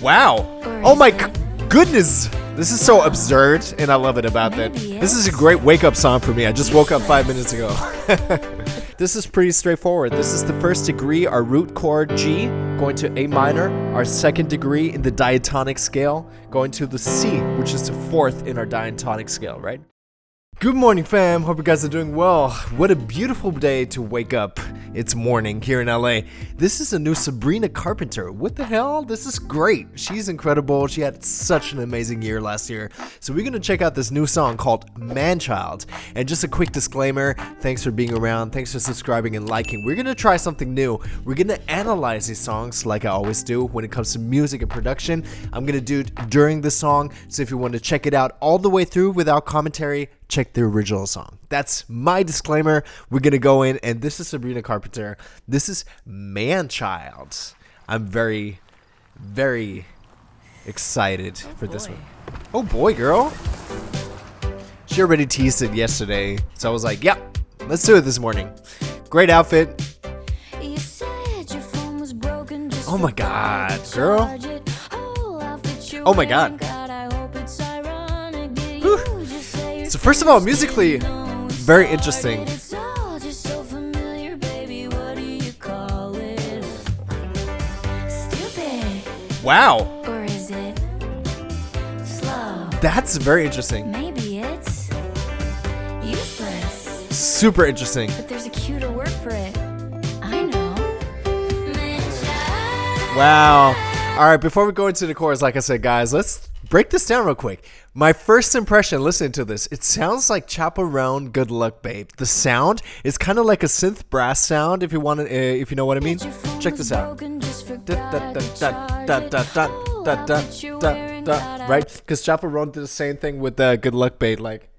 Wow. Oh my goodness. This is so absurd, and I love it about that. This is a great wake-up song for me. I just woke up 5 minutes ago. This is pretty straightforward. This is the first degree, our root chord G, going to A minor, our second degree in the diatonic scale, going to the C, which is the fourth in our diatonic scale, right? Good morning, fam. Hope you guys are doing well. What a beautiful day to wake up. It's morning here in LA. This is a new SABRINA Carpenter. What the hell? This is great. She's incredible. She had such an amazing year last year. So we're going to check out this new song called MANCHILD. And just a quick disclaimer, thanks for being around. Thanks for subscribing and liking. We're going to try something new. We're going to analyze these songs like I always do when it comes to music and production. I'm going to do it during the song. So if you want to check it out all the way through without commentary, check the original song. That's my disclaimer. We're gonna go in, and this is SABRINA Carpenter. This is MANCHILD. I'm very, very excited for this one. Oh boy, girl. She already teased it yesterday, so I was like, yeah, let's do it this morning. Great outfit. Oh my god, girl. Oh my god. Whew. So first of all, musically, very interesting. Wow. Or is it slow? That's very interesting. Maybe it's useless. Super interesting. But there's a cuter word for it. I know. Wow. All right, before we go into the chorus, like I said, guys, let's break this down real quick. My first impression listening to this, it sounds like Chaperone Good Luck Babe. The sound is kind of like a synth brass sound, if you want to, if you know what I mean. Check this out. Right? Because Chaperone did the same thing with Good Luck Babe, like.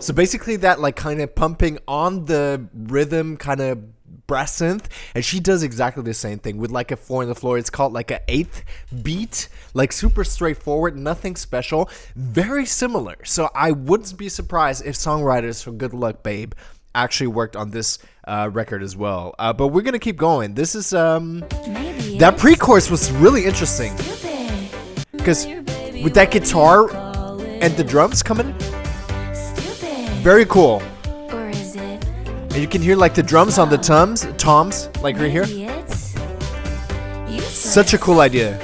So basically that like kind of pumping on the rhythm kind of brass synth, and she does exactly the same thing with like a 4 on the floor. It's called like an 8th beat, like super straightforward, nothing special, very similar. So I wouldn't be surprised if songwriters for Good Luck Babe actually worked on this record as well. But we're gonna keep going. This is that pre-chorus was really interesting because with that guitar and the drums coming. Very cool. Or is it? And you can hear like the drums on the toms, like right here. Such a cool idea.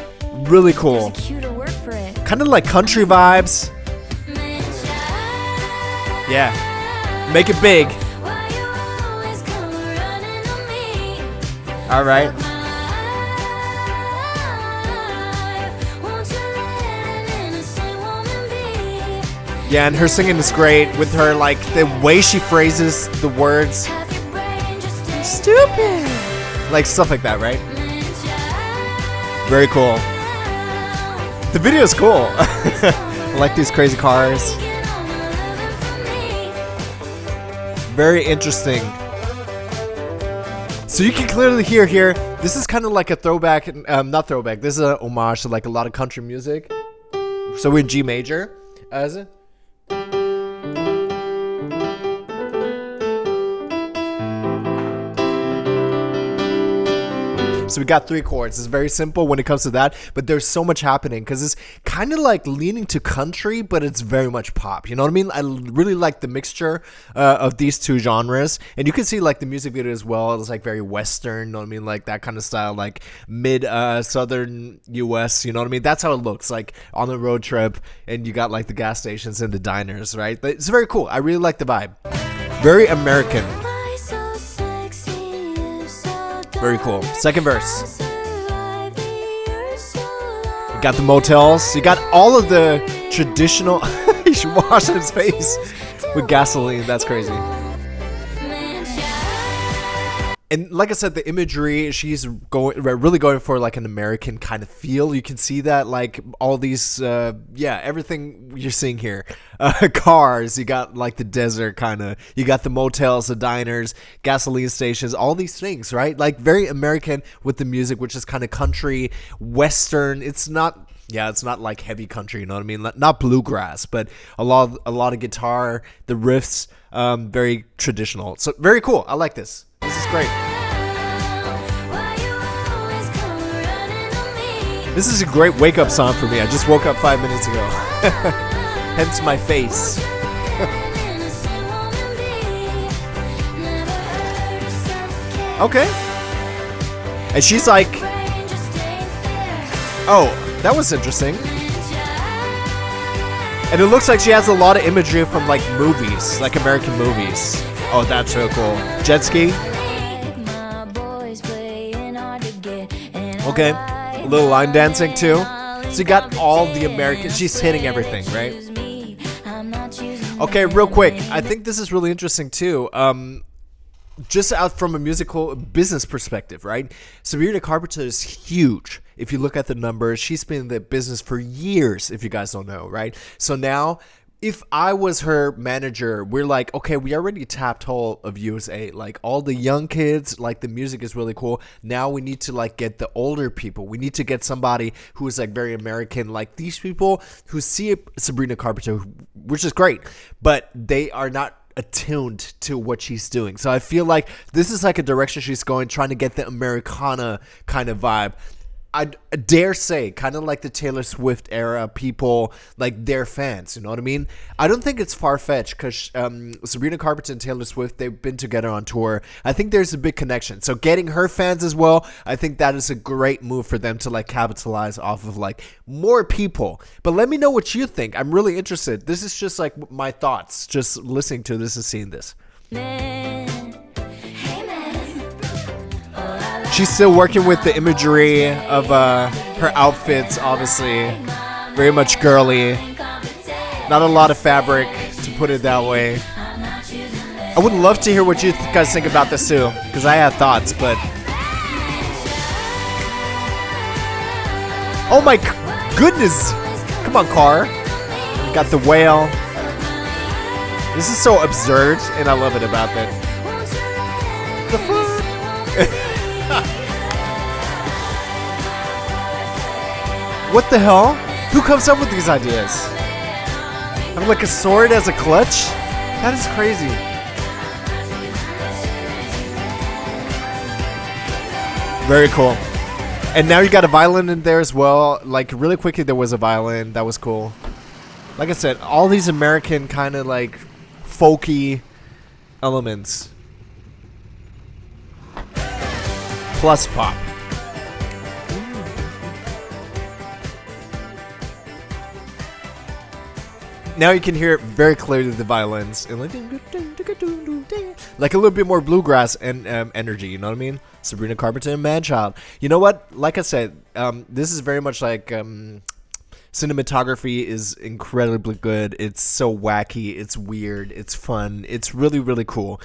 Really cool. There's a cuter word for it. Kind of like country vibes. Yeah. Make it big. All right. Yeah, and her singing is great with her, like, the way she phrases the words. Stupid! Like, stuff like that, right? Very cool. The video is cool. I like these crazy cars. Very interesting. So you can clearly hear here, this is kind of like a throwback, not throwback, this is a homage to, like, a lot of country music. So we're in G major. Is it? So we got 3 chords. It's very simple when it comes to that, but there's so much happening because it's kind of like leaning to country, but it's very much pop. You know what I mean? I really like the mixture of these two genres, and you can see like the music video as well. It's like very Western, you know what I mean? Like that kind of style, like mid Southern US. You know what I mean? That's how it looks like on a road trip, and you got like the gas stations and the diners, right? It's very cool. I really like the vibe. Very American. Very cool. Second verse. You got the motels. You got all of the traditional. He's washing his face with gasoline. That's crazy. And like I said, the imagery, she's really going for like an American kind of feel. You can see that, like all these, everything you're seeing here. Cars, you got like the desert kind of, you got the motels, the diners, gasoline stations, all these things, right? Like very American with the music, which is kind of country, Western. It's not Yeah, it's not like heavy country, you know what I mean? Not bluegrass, but a lot of guitar, the riffs, very traditional. So very cool. I like this. This is great. This is a great wake-up song for me. I just woke up 5 minutes ago. Hence my face. Okay. And she's like, oh, that was interesting. And it looks like she has a lot of imagery from like movies, like American movies. Oh, that's so cool. Jet ski. Okay. A little line dancing too. So you got all the American. She's hitting everything, right? Okay, real quick. I think this is really interesting too. Just out from a musical business perspective, right? Sabrina Carpenter is huge. If you look at the numbers, she's been in the business for years, if you guys don't know, right? So now, if I was her manager, we're like, okay, we already tapped hold of USA. Like, all the young kids, like, the music is really cool. Now we need to, like, get the older people. We need to get somebody who is, like, very American. Like, these people who see Sabrina Carpenter, which is great, but they are not attuned to what she's doing. So I feel like this is like a direction she's going, trying to get the Americana kind of vibe. I dare say, kind of like the Taylor Swift era people, like their fans, you know what I mean? I don't think it's far-fetched because Sabrina Carpenter and Taylor Swift, they've been together on tour. I think there's a big connection. So getting her fans as well, I think that is a great move for them to like capitalize off of like more people. But let me know what you think. I'm really interested. This is just like my thoughts, just listening to this and seeing this. She's still working with the imagery of her outfits, obviously. Very much girly. Not a lot of fabric, to put it that way. I would love to hear what you guys think about this too, because I have thoughts, but... Oh my goodness! Come on, car. You got the whale. This is so absurd, and I love it about that. The fuck? What the hell? Who comes up with these ideas? I'm like a sword as a clutch? That is crazy. Very cool. And now you got a violin in there as well. Like really quickly there was a violin. That was cool. Like I said, all these American kind of like folky elements. Plus pop. Now you can hear very clearly the violins and like a little bit more bluegrass and energy, you know what I mean? Sabrina Carpenter and MANCHILD. You know what? Like I said, this is very much like cinematography is incredibly good. It's so wacky. It's weird. It's fun. It's really, really cool.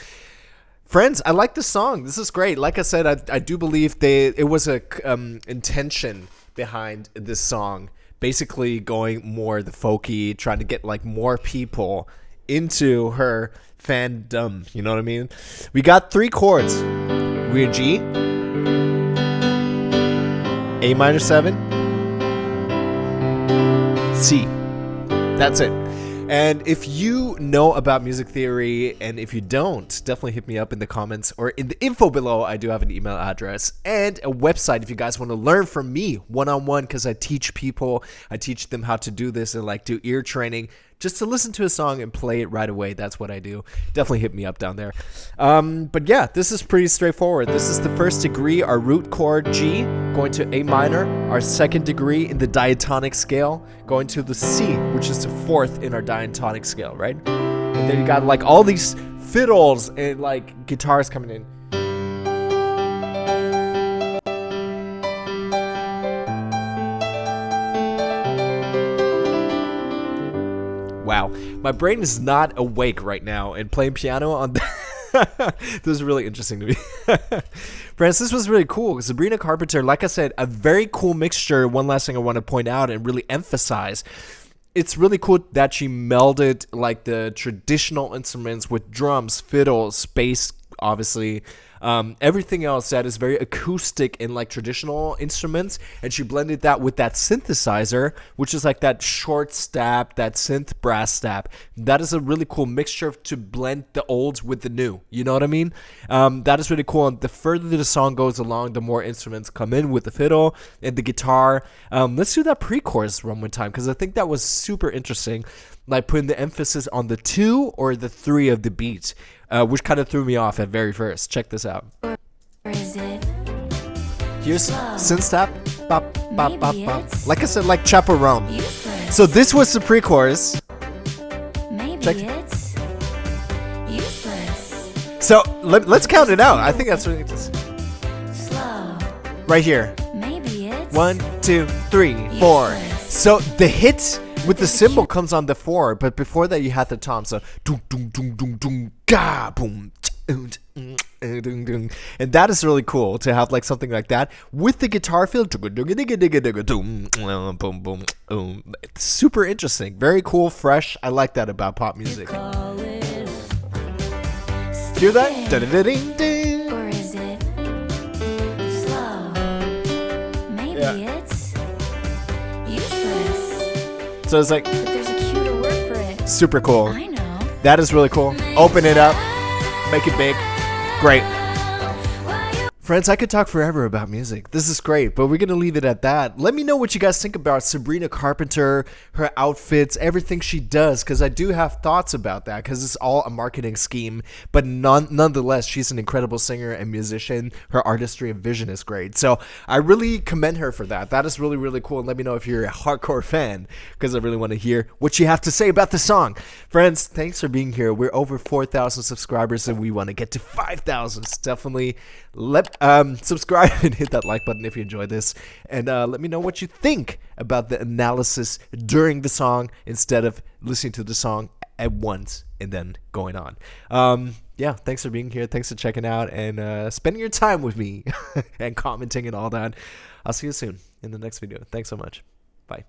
Friends, I like this song. This is great. Like I said, I do believe it was a intention behind this song. Basically going more the folky, trying to get like more people into her fandom. You know what I mean? We got 3 chords. We're G, A minor 7, C. That's it. And if you know about music theory, and if you don't, definitely hit me up in the comments or in the info below. I do have an email address and a website if you guys want to learn from me one-on-one, because I teach people. I teach them how to do this and like do ear training. Just to listen to a song and play it right away. That's what I do. Definitely hit me up down there. But yeah, this is pretty straightforward. This is the first degree, our root chord G, going to A minor. Our second degree in the diatonic scale, going to the C, which is the 4th in our diatonic scale, right? And then you got like all these fiddles and like guitars coming in. Wow, my brain is not awake right now, and playing piano on this is really interesting to me. Friends, this was really cool. Sabrina Carpenter, like I said, a very cool mixture. One last thing I want to point out and really emphasize. It's really cool that she melded like the traditional instruments with drums, fiddles, bass, obviously, everything else that is very acoustic and like traditional instruments, and she blended that with that synthesizer, which is like that short stab, that synth brass stab. That is a really cool mixture to blend the olds with the new. You know what I mean? That is really cool. And the further the song goes along, the more instruments come in with the fiddle and the guitar. Let's do that pre-chorus one more time, because I think that was super interesting. Like putting the emphasis on the 2 or the 3 of the beat, which kind of threw me off at very first. Check this out. Or is it Here's slow? synth tap, bop, bop, Maybe bop, bop. it's Like I said, like chaperone. useless? So this was the pre-chorus. Maybe check- it's useless. So let's count it out. I think that's really just Slow. right here. Maybe it's 1, 2, 3, 4. Useless. So the hit with the cymbal comes on the 4, but before that you had the tom. So dum dum dum dum dum ga boom. And that is really cool to have like something like that with the guitar feel. It's super interesting, very cool, fresh. I like that about pop music. Call it Hear that? stupid. Or is it slow? Maybe Yeah. it's useless. So it's like But there's a cuter word for it. super cool. I know. That is really cool. Open it up, make it big. Great. Friends, I could talk forever about music. This is great, but we're going to leave it at that. Let me know what you guys think about Sabrina Carpenter, her outfits, everything she does, because I do have thoughts about that, because it's all a marketing scheme. But nonetheless, she's an incredible singer and musician. Her artistry and vision is great. So I really commend her for that. That is really, really cool. And let me know if you're a hardcore fan, because I really want to hear what you have to say about the song. Friends, thanks for being here. We're over 4,000 subscribers, and we want to get to 5,000. So definitely subscribe and hit that like button if you enjoyed this, and let me know what you think about the analysis during the song instead of listening to the song at once and then going on. Yeah, thanks for being here, thanks for checking out and spending your time with me and commenting and all that. I'll see you soon in the next video. Thanks so much. Bye.